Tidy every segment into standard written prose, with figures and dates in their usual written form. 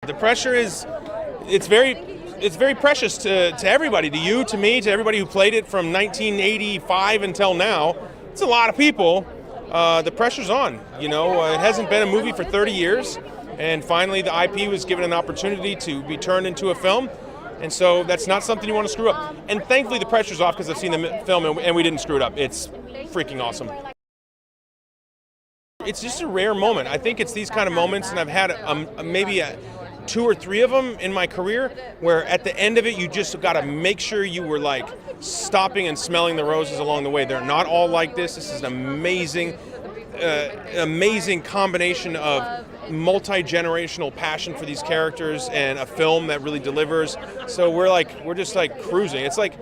The pressure it's very precious to everybody, to you, to me, to everybody who played it from 1985 until now. It's a lot of people. The pressure's on. It hasn't been a movie for 30 years, and finally the IP was given an opportunity to be turned into a film. And so that's not something you want to screw up. And thankfully the pressure's off because I've seen the film and we didn't screw it up. It's freaking awesome. It's just a rare moment. I think it's these kind of moments, and I've had maybe two or three of them in my career, where at the end of it you just got to make sure you were like stopping and smelling the roses along the way. They're not all like this. This is an amazing combination of multi-generational passion for these characters and a film that really delivers. So we're just like cruising. It's like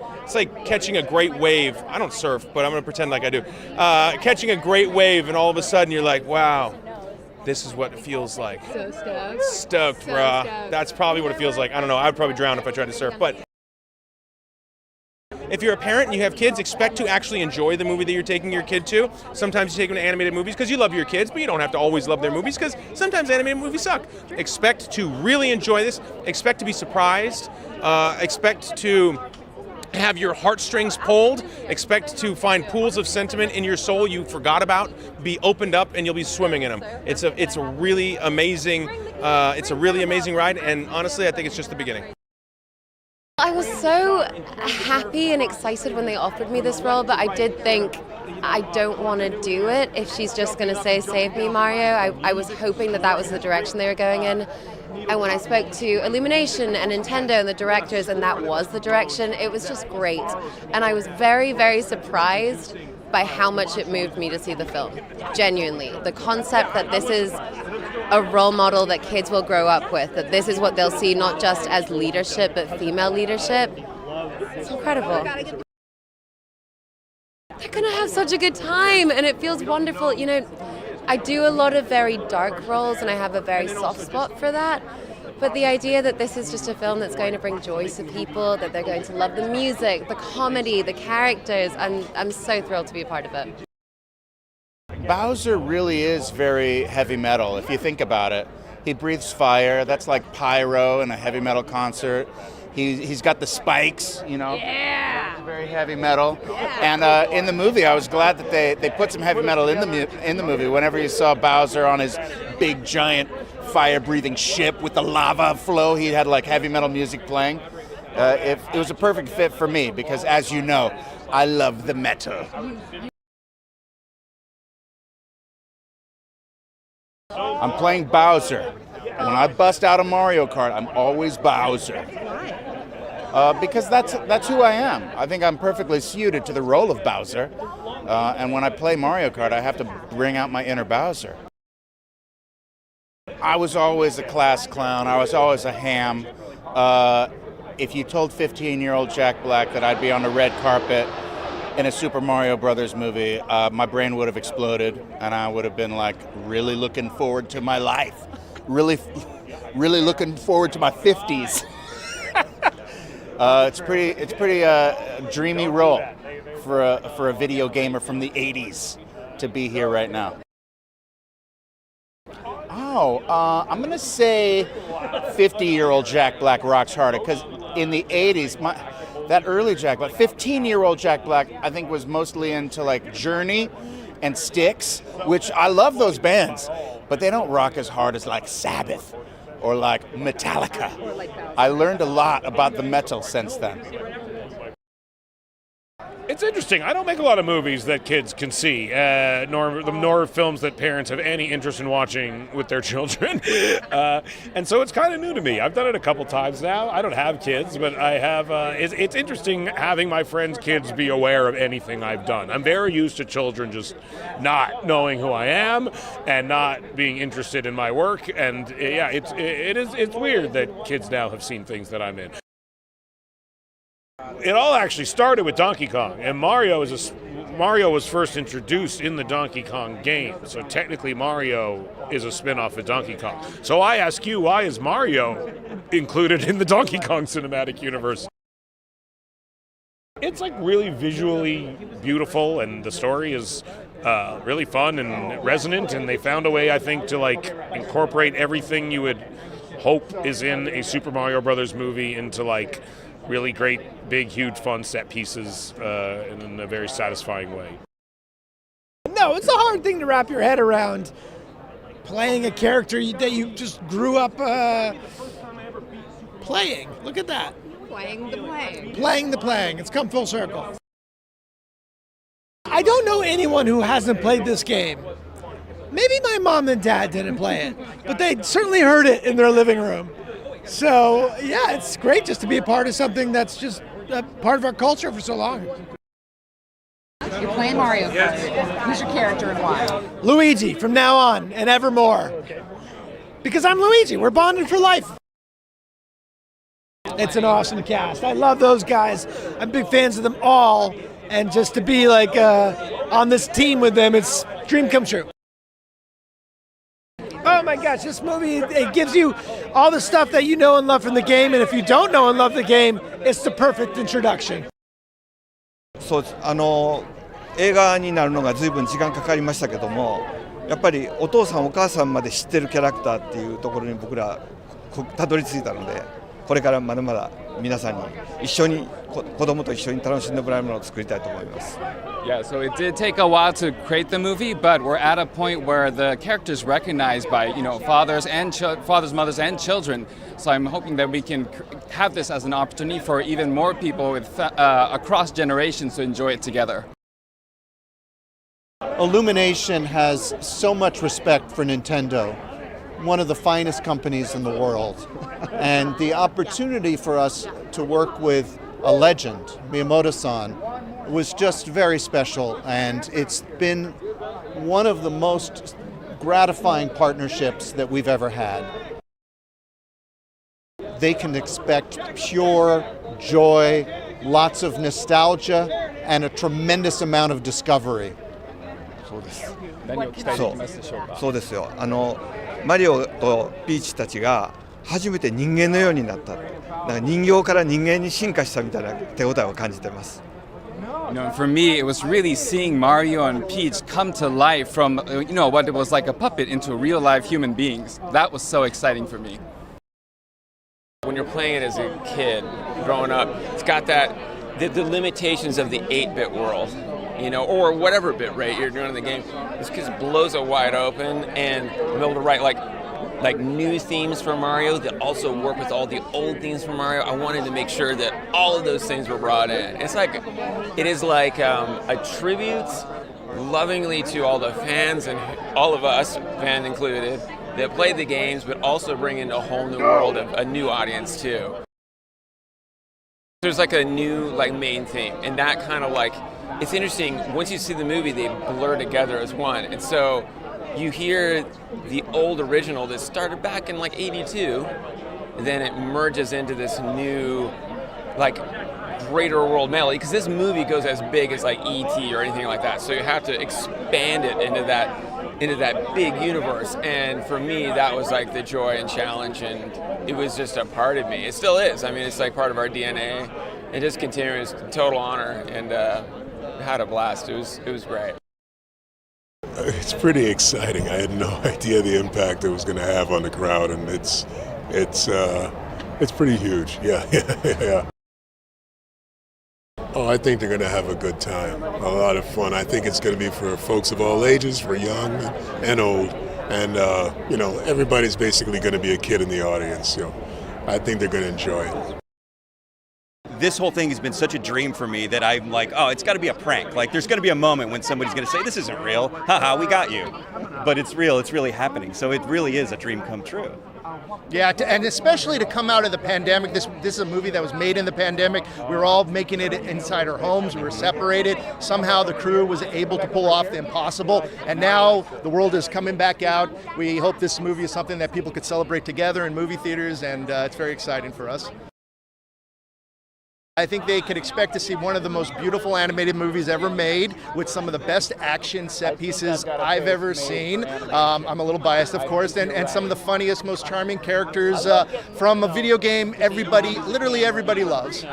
catching a great wave. I don't surf, but I'm going to pretend like I do. Catching a great wave, and all of a sudden you're like, wow, this is what it feels like. So stoked. Stoked, bruh. That's probably what it feels like. I don't know. I'd probably drown if I tried to surf, but if you're a parent and you have kids, expect to actually enjoy the movie that you're taking your kid to. Sometimes you take them to animated movies because you love your kids, but you don't have to always love their movies because sometimes animated movies suck. Expect to really enjoy this. Expect to be surprised. Expect to have your heartstrings pulled. Expect to find pools of sentiment in your soul you forgot about be opened up, and you'll be swimming in them. It's a really amazing ride, and honestly, I think it's just the beginning. I was so happy and excited when they offered me this role, but I did think I don't want to do it if she's just going to say, "Save me, Mario." I was hoping that was the direction they were going in. And when I spoke to Illumination and Nintendo and the directors, and that was the direction, it was just great. And I was very, very surprised by how much it moved me to see the film. Genuinely. The concept that this is a role model that kids will grow up with, that this is what they'll see not just as leadership, but female leadership. It's incredible. They're going to have such a good time, and it feels wonderful. I do a lot of very dark roles, and I have a very soft spot for that. But the idea that this is just a film that's going to bring joy to people, that they're going to love the music, the comedy, the characters, I'm so thrilled to be a part of it. Bowser really is very heavy metal, if you think about it. He breathes fire. That's like pyro in a heavy metal concert. He's got the spikes, Yeah. It's very heavy metal. Yeah. And in the movie, I was glad that they put some heavy metal in the movie. Whenever you saw Bowser on his big, giant, fire-breathing ship with the lava flow, he had like heavy metal music playing. It was a perfect fit for me because, as you know, I love the metal. I'm playing Bowser. When I bust out a Mario Kart, I'm always Bowser. Because that's who I am. I think I'm perfectly suited to the role of Bowser. And when I play Mario Kart, I have to bring out my inner Bowser. I was always a class clown. I was always a ham. If you told 15-year-old Jack Black that I'd be on the red carpet in a Super Mario Brothers movie, my brain would have exploded, and I would have been like really looking forward to my life. Really looking forward to my 50s. It's pretty dreamy role for a video gamer from the 80s to be here right now. I'm gonna say 50-year-old Jack Black rocks harder, because in the 80s, that early Jack Black, 15-year-old Jack Black, I think was mostly into like Journey and Styx, which I love those bands, but they don't rock as hard as like Sabbath or like Metallica. I learned a lot about the metal since then. It's interesting. I don't make a lot of movies that kids can see, nor films that parents have any interest in watching with their children. And so it's kind of new to me. I've done it a couple times now. I don't have kids, but I have. It's interesting having my friends' kids be aware of anything I've done. I'm very used to children just not knowing who I am and not being interested in my work. And yeah, it's weird that kids now have seen things that I'm in. It all actually started with Donkey Kong, and Mario was first introduced in the Donkey Kong game, so technically Mario is a spin-off of Donkey Kong. So I ask you, why is Mario included in the Donkey Kong cinematic universe? It's like really visually beautiful, and the story is really fun and resonant, and they found a way, I think, to like incorporate everything you would hope is in a Super Mario Brothers movie into like really great, big, huge, fun set pieces in a very satisfying way. No, it's a hard thing to wrap your head around, playing a character that you just grew up playing. Look at that. Playing the playing. Playing the playing. It's come full circle. I don't know anyone who hasn't played this game. Maybe my mom and dad didn't play it, but they certainly heard it in their living room. So, yeah, it's great just to be a part of something that's just a part of our culture for so long. You're playing Mario. Who's your character and why? Luigi, from now on and evermore. Because I'm Luigi. We're bonded for life. It's an awesome cast. I love those guys. I'm big fans of them all. And just to be like on this team with them, it's a dream come true. Oh my gosh, this movie, it gives you all the stuff that you know and love from the game, and if you don't know and love the game, it's the perfect introduction. そうです。映画になるのが随分時間かかりましたけども、やっぱりお父さんお母さんまで知ってるキャラクターっていうところに僕らたどり着いたので、これからまだまだ皆さんに一緒に子供と一緒に楽しんでもらえるものを作りたいと思います。Yeah, so it did take a while to create the movie, but we're at a point where the character's recognized by, fathers, mothers, and children. So I'm hoping that we can have this as an opportunity for even more people across generations to enjoy it together. Illumination has so much respect for Nintendo, one of the finest companies in the world. And the opportunity for us to work with a legend, Miyamoto-san, was just very special, and it's been one of the most gratifying partnerships that we've ever had. They can expect pure joy, lots of nostalgia, and a tremendous amount of discovery. そうです。そうですよ。マリオとピーチたちが初めて人間のようになった。だから人形から人間に進化したみたいな手応えを感じてます。For me, it was really seeing Mario and Peach come to life from, what it was like a puppet into real life human beings. That was so exciting for me. When you're playing it as a kid, growing up, it's got the limitations of the 8-bit world, or whatever bit rate you're doing in the game. This just blows it wide open, and I'm able to write like new themes for Mario that also work with all the old themes for Mario. I wanted to make sure that all of those things were brought in. It is like a tribute lovingly to all the fans and all of us, fan included, that played the games, but also bring in a whole new world of a new audience too. There's like a new main theme, and that kind of it's interesting. Once you see the movie, they blur together as one, and so you hear the old original that started back in '82, and then it merges into this new greater world melody, because this movie goes as big as E.T. or anything like that, so you have to expand it into that big universe. And for me, that was the joy and challenge, and it was just a part of me. It still is. I mean, it's part of our DNA. It just continues. Total honor, and had a blast. It was great. It's pretty exciting. I had no idea the impact it was going to have on the crowd, and it's pretty huge. Yeah. Oh, I think they're going to have a good time, a lot of fun. I think it's going to be for folks of all ages, for young and old, and everybody's basically going to be a kid in the audience. I think they're going to enjoy it. This whole thing has been such a dream for me that I'm like, oh, it's got to be a prank. There's going to be a moment when somebody's going to say, this isn't real. Haha, we got you. But it's real. It's really happening. So it really is a dream come true. Yeah, and especially to come out of the pandemic. This is a movie that was made in the pandemic. We were all making it inside our homes. We were separated. Somehow the crew was able to pull off the impossible. And now the world is coming back out. We hope this movie is something that people could celebrate together in movie theaters, and it's very exciting for us. I think they could expect to see one of the most beautiful animated movies ever made, with some of the best action set pieces I've ever seen. I'm a little biased, of course, and some of the funniest, most charming characters from a video game literally everybody loves.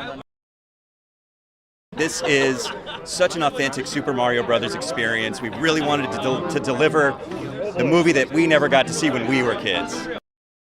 This is such an authentic Super Mario Brothers experience. We really wanted to deliver the movie that we never got to see when we were kids.